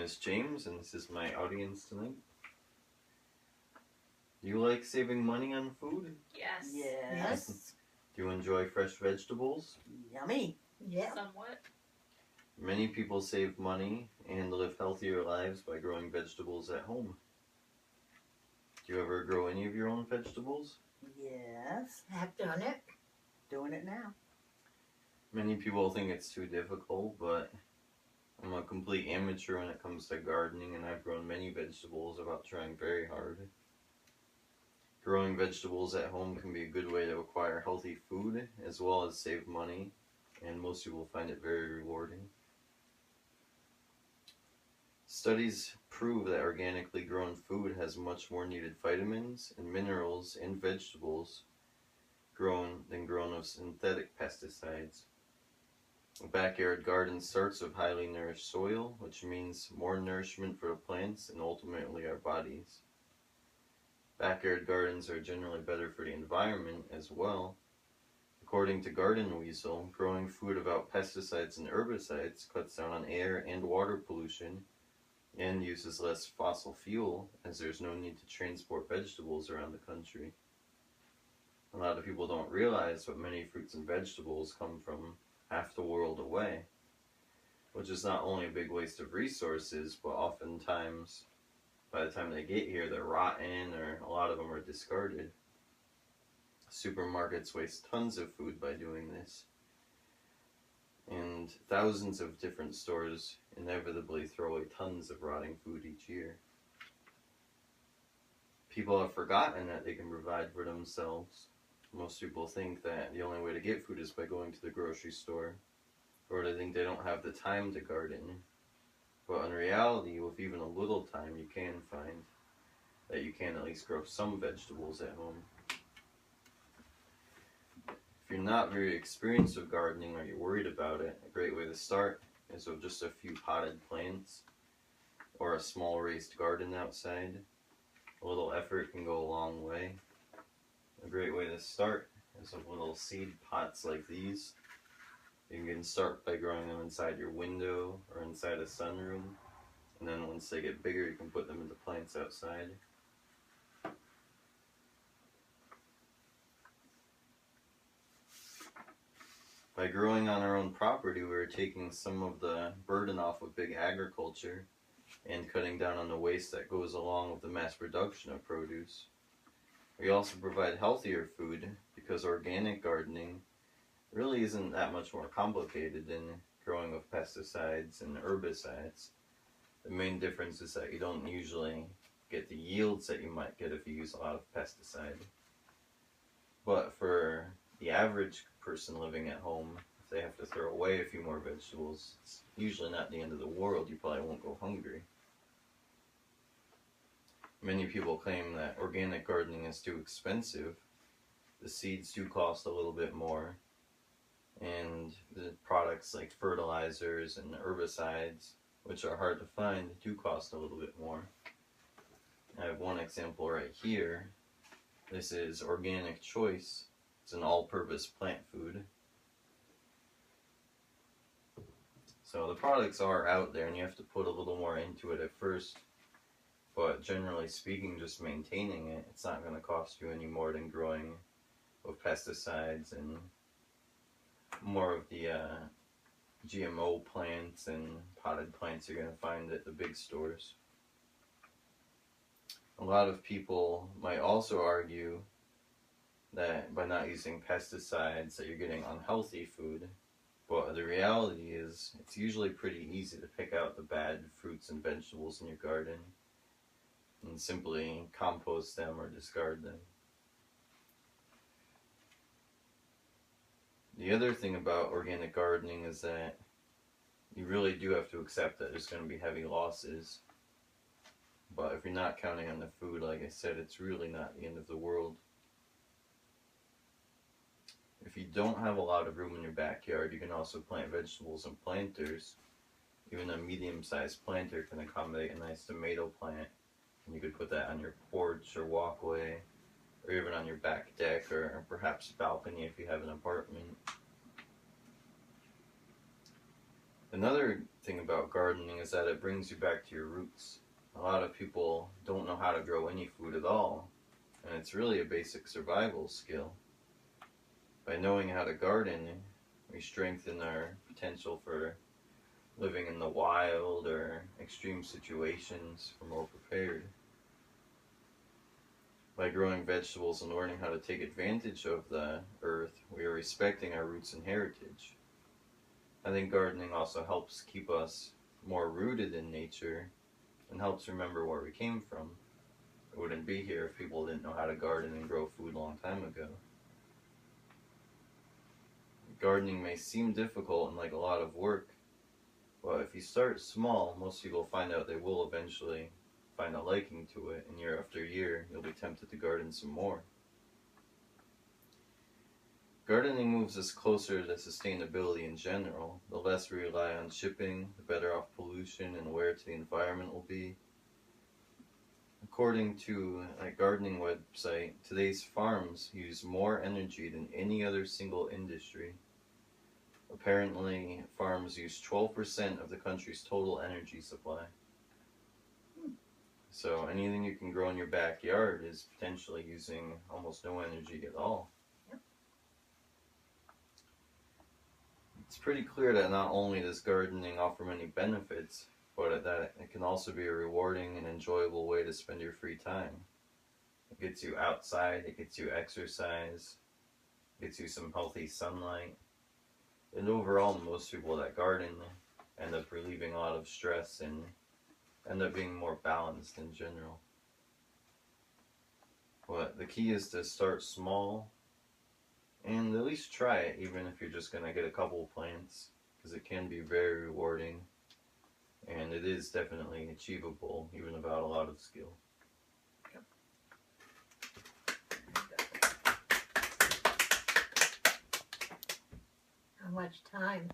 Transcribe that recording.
is James, and this is my audience tonight. Do you like saving money on food? Yes. Yes. Do you enjoy fresh vegetables? Yummy. Yeah. Somewhat. Many people save money and live healthier lives by growing vegetables at home. Do you ever grow any of your own vegetables? Yes. Have done it. Doing it now. Many people think it's too difficult, but I'm a complete amateur when it comes to gardening, and I've grown many vegetables without trying very hard. Growing vegetables at home can be a good way to acquire healthy food as well as save money, and most people find it very rewarding. Studies prove that organically grown food has much more needed vitamins and minerals in vegetables than grown of synthetic pesticides. A backyard garden starts with highly nourished soil, which means more nourishment for the plants and ultimately our bodies. Backyard gardens are generally better for the environment as well. According to Garden Weasel, growing food without pesticides and herbicides cuts down on air and water pollution and uses less fossil fuel, as there's no need to transport vegetables around the country. A lot of people don't realize that many fruits and vegetables come from half the world away, which is not only a big waste of resources, but oftentimes by the time they get here they're rotten, or a lot of them are discarded. Supermarkets waste tons of food by doing this, and thousands of different stores inevitably throw away tons of rotting food each year. People have forgotten that they can provide for themselves. Most people think that the only way to get food is by going to the grocery store, or they think they don't have the time to garden. But in reality, with even a little time, you can find that you can at least grow some vegetables at home. If you're not very experienced with gardening or you're worried about it, a great way to start is with just a few potted plants or a small raised garden outside. A little effort can go a long way. A great way to start is with little seed pots like these. You can start by growing them inside your window or inside a sunroom, and then once they get bigger you can put them into plants outside. By growing on our own property, we're taking some of the burden off of big agriculture and cutting down on the waste that goes along with the mass production of produce. We also provide healthier food because organic gardening really isn't that much more complicated than growing with pesticides and herbicides. The main difference is that you don't usually get the yields that you might get if you use a lot of pesticide. But for the average person living at home, if they have to throw away a few more vegetables, it's usually not the end of the world. You probably won't go hungry. Many people claim that organic gardening is too expensive. The seeds do cost a little bit more, and the products like fertilizers and herbicides, which are hard to find, do cost a little bit more. I have one example right here. This is Organic Choice. It's an all-purpose plant food. So the products are out there and you have to put a little more into it at first, but generally speaking, just maintaining it, it's not going to cost you any more than growing with pesticides and more of the GMO plants and potted plants you're going to find at the big stores. A lot of people might also argue that by not using pesticides that you're getting unhealthy food, but the reality is it's usually pretty easy to pick out the bad fruits and vegetables in your garden and simply compost them or discard them. The other thing about organic gardening is that you really do have to accept that there's going to be heavy losses. But if you're not counting on the food, like I said, it's really not the end of the world. If you don't have a lot of room in your backyard, you can also plant vegetables in planters. Even a medium-sized planter can accommodate a nice tomato plant. And you could put that on your porch or walkway, or even on your back deck, or perhaps balcony if you have an apartment. Another thing about gardening is that it brings you back to your roots. A lot of people don't know how to grow any food at all, and it's really a basic survival skill. By knowing how to garden, we strengthen our potential for living in the wild or extreme situations. We're more prepared. By growing vegetables and learning how to take advantage of the earth, we are respecting our roots and heritage. I think gardening also helps keep us more rooted in nature and helps remember where we came from. We wouldn't be here if people didn't know how to garden and grow food a long time ago. Gardening may seem difficult and like a lot of work, but if you start small, most people find out they will eventually find a liking to it, and year after year, you'll be tempted to garden some more. Gardening moves us closer to sustainability in general. The less we rely on shipping, the better off pollution and aware to the environment will be. According to a gardening website, today's farms use more energy than any other single industry. Apparently, farms use 12% of the country's total energy supply. So anything you can grow in your backyard is potentially using almost no energy at all. Yep. It's pretty clear that not only does gardening offer many benefits, but that it can also be a rewarding and enjoyable way to spend your free time. It gets you outside, it gets you exercise, it gets you some healthy sunlight. And overall, most people that garden end up relieving a lot of stress and end up being more balanced in general. But the key is to start small and at least try it, even if you're just going to get a couple plants, because it can be very rewarding and it is definitely achievable, even without a lot of skill. How much time